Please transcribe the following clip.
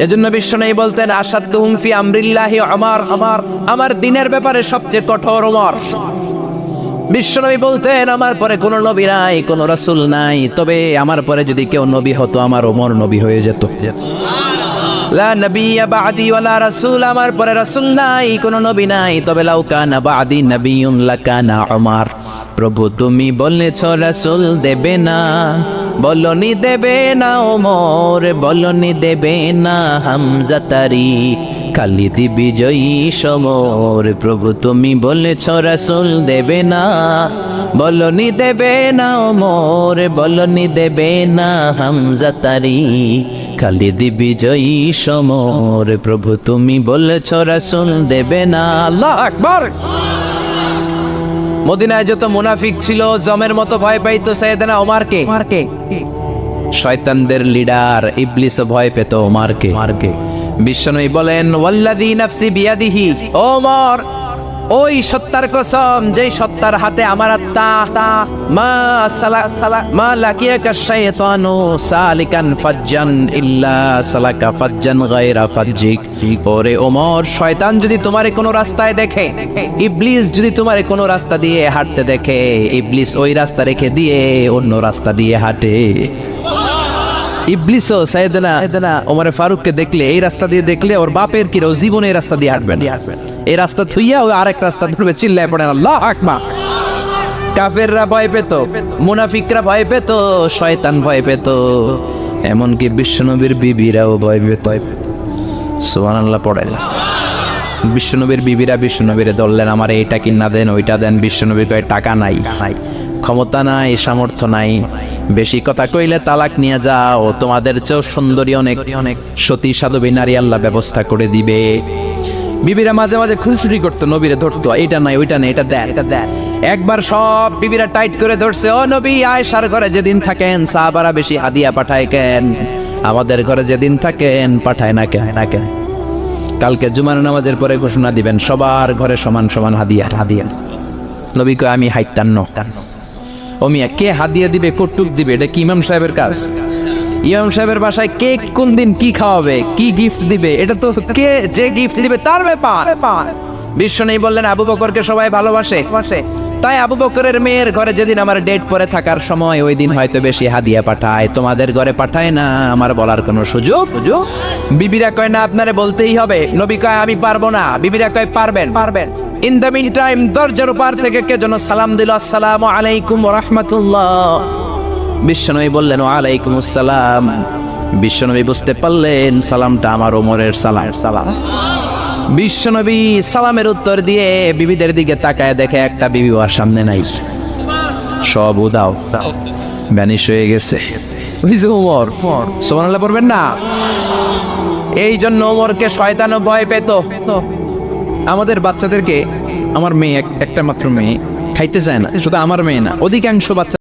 এজন্য বিশ্বনবী বলতেন আসাদুহুম ফি আমরিল্লাহি ওমর, আমার দ্বীনের ব্যাপারে সবচেয়ে কঠোর ওমর। বিশ্বনবী বলতেন আমার পরে কোনো নবী নাই, কোনো রাসূল নাই, তবে আমার পরে যদি কেউ নবী হতো আমার ওমর নবী হয়ে যেত। লা নবিয়্যা বা'দি ওয়ালা রাসূল, আমার পরে রাসূল নাই, কোনো নবী নাই, তবে লাউ কানা বা'দি নবিয়্যুন লাকানা ওমর। প্রভু তুমি বলেছ রাসূল দেবে না, বলনি দেবে না ওমর, বলনি দেবে না হামজা তারি, খালিদ বিজয়ী সমর। প্রভু তুমি বলেছ রাসূল দেবে না, বলনি দেবে না ওমর, বলনি দেবে না হামজা তারি, খালিদ বিজয়ী সমর। প্রভু তুমি বলেছ রাসূল দেবে না। আল্লাহু আকবার। মদিনায় যত মুনাফিক ছিল জমের মতো ভয় পাইতো সাইয়েদনা ওমরকে। শয়তানদের লিডার ইবলিসও ভয় পেত ওমরকে। বিশ্বনবী বলেন ওয়াল্লাযী নাফসি বিয়াদিহি, ওমর ওই সত্তার কসম যেই সত্তার হাতে আমার আত্মা, মা লাকিয়াকা শাইতানু সালিকান ফাজ্জান ইল্লা সালাকা ফাজ্জান গায়রা ফাজ্জিক। ওরে ওমর, শয়তান যদি তোমারে কোনো রাস্তায় দেখে, ইবলিস যদি তোমারে কোনো রাস্তা দিয়ে হাঁটতে দেখে, ইবলিস ওই রাস্তা রেখে দিয়ে অন্য রাস্তা দিয়ে হাঁটে। ইবলিসও সাইয়েদনা ওমর ফারুককে দেখলে, এই রাস্তা দিয়ে দেখলে ওর বাপের কি জীবনে এই রাস্তা দিয়ে হাঁটবেন, এই রাস্তা থুইয়া ওই আরেক রাস্তা ধরবে, চিল্লায় পড়েন আল্লাহু আকবার। কাফেররা ভয় পেত, মুনাফিকরা ভয় পেত, শয়তান ভয় পেত, এমনকি বিশ্বনবীর বিবিরাও ভয় পেত। সুবহানাল্লাহ পড়েন। বিশ্বনবীর বিবিরা বিশ্বনবীরে ধরলেন, আমার এইটা কিনা দেন, ওইটা দেন। বিশ্বনবী কয় টাকা নাই, ক্ষমতা নাই, সামর্থ্য নাই, বেশি কথা কইলে তালাক নিয়ে যাও, তোমাদের চেয়েও সুন্দরী অনেক সতী সাধবী নারী আল্লাহ ব্যবস্থা করে দিবে। বিবিরা মাঝে মাঝে খুনসুটি করতো, নবীরে ধরতো, এটা নাই ওইটা নেই, এটা দেন। একবার সব বিবিরা টাইট করে ধরছে, ও নবী আয়েশার ঘরে যেদিন থাকেন সাহাবারা বেশি হাদিয়া পাঠায় কেন, আমাদের ঘরে যেদিন থাকেন পাঠায় না কেন? কালকে জুমার নামাজের পরে ঘোষণা দিবেন সবার ঘরে সমান সমান হাদিয়া। নবী কয় আমি হাইতান্ন। ও মিয়া, কে হাদিয়া দিবে, কটুক দিবে, এটা কি ইমাম সাহেবের কাজ? ইমাম সাহেবের বাসায় কে কোন দিন কি খাওয়াবে, কি গিফট দিবে, এটা তো কে যে গিফট দিবে তার ব্যাপার। বিশ্বনবী বললেন আবু বকরকে সবাই ভালোবাসে, তাই আবু বকরের মেয়ের ঘরে যেদিন আমার ডেট পরে থাকার সময়, ওই দিন হয়তো বেশি হাদিয়া পাঠায়, তোমাদের ঘরে পাঠায় না, আমার বলার কোনো সুযোগ। বিবিরা কয় না, আপনারে বলতেই হবে। নবী কয় আমি পারবো না। বিবিরা কয় পারবেন। ইন দ্য মিন টাইম দরজার পার থেকে কে যেন সালাম দিল, আসসালামু আলাইকুম ওয়া রাহমাতুল্লাহ। বিশ্বনবী বললেন ওয়া আলাইকুমুস সালাম। বিশ্বনবী বুঝতে পারলেন সালামটা আমার ওমরের সালাম। বিশ্বনবী সালামের উত্তর দিয়ে বিবিদের দিকে তাকায়, দেখে একটা বিবি ওর সামনে নাই, সব উদাও, ভ্যানিশ হয়ে গেছে। ওমর সুবহানাল্লাহ পড়বেন না? এই জন্য ওমরকে শয়তানও ভয় পেত। আমাদের বাচ্চাদেরকে, আমার মেয়ে একটা মাত্র মেয়ে, খাইতে চায় না, শুধু আমার মেয়ে না, অধিকাংশ বাচ্চা